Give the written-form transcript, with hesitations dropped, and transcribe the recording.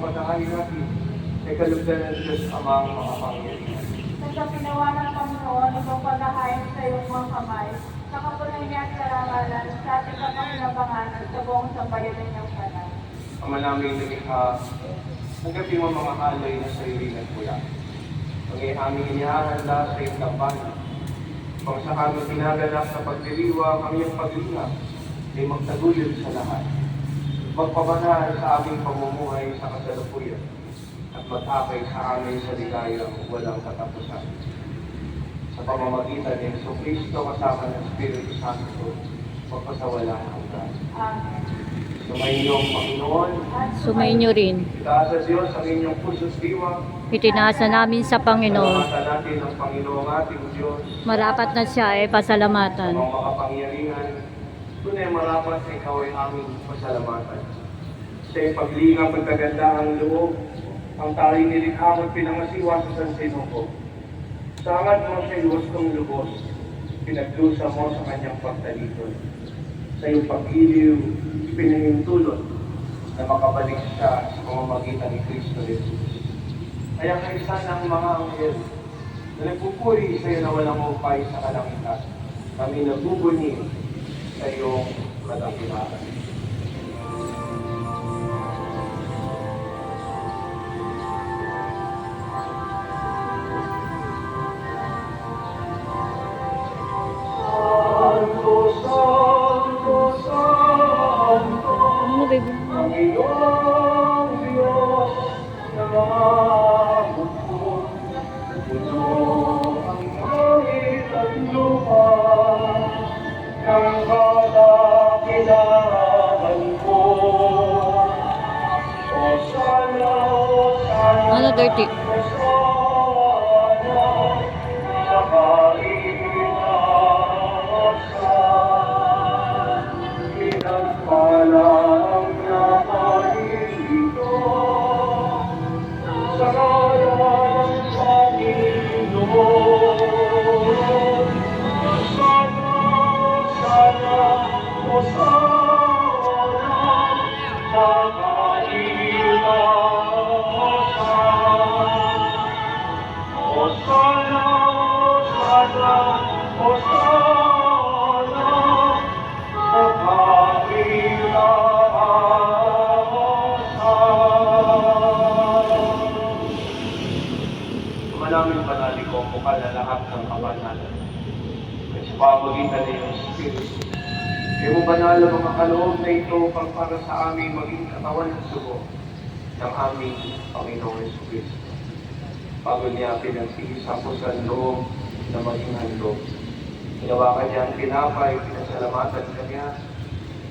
pagkakain natin ay kalugdan ng Diyos Amang makapangyarihan. Sa pinawa ng Panginoon, itong paghahain sa iyong mga kamay, sa kapunan niya at karangalan, sa ating kapakinabangan at sa buong sambayanan niyang banal. Ama namin lumikha, tanggapin mo mga alay na sa iligan kuya. Ang aming inihahanda sa iyong tampanan. Kung sa aming ginaganap sa pagdiriwang ang iyong paglingap, ay magtaguyod sa lahat. Magpabanal sa aming pamumuhay sa kasalukuyan at mag-akay sa amin sa ligayang walang katapusan. Sa pamamagitan ni Jesucristo kasama ng Espiritu Santo, magpasawalang hanggan. Amen. Sumayinyong Panginoon, Sumainyo rin. itaas sa Diyos ang inyong puso't diwa. Itinasa namin sa Panginoon. Salamatan natin ang Panginoong ating Diyos. Marapat na siya ay Sa pasalamatan. mga makapangyarihan, tunay marapat na ikaw ay aming pasalamatan. Sa iyong paglingap at kagandahang loob, ang taring nilikha at pinangasiwa sa San Sinuko. Sa angat mo siya iwastong lubos, pinagdusa mo sa kanyang pagtaliton. Sa iyong pag-iliw, ipinahintulot na makabalik siya sa pamamagitan ni Kristo Jesus. Kaya kaisa ng mga anghel na nagpupuri sa iyo na walang upay sa kalangitan, kami nagbubuni sa iyong kadakilaan. Santo, Santo, Santo, Ano, baby? ang iyong Diyos na mahukod. Puno ang langit at lupa ng kadakilaan mo. Hosana, Hosana, Ano, dirty? Hosana, sa kainasan. Pinagpala ang nakalito sa ngalan ng Panginoon. Sana, sana, o sana, sa kainasan. O sana, sana, o sana, sa kainasan. Manaming banali ko ang mukha na lahat ng kabanalan. At sa pamagitan ng iyong Espiritu, iyong banal ang mga kaloob na ito pang para sa aming maging katawan at dugo ng aming Panginoong Jesucristo. Bago niya pinagsigis sa pusan loob na maging handog. Hinawakan niya ang tinapay, pinasalamatan kanya,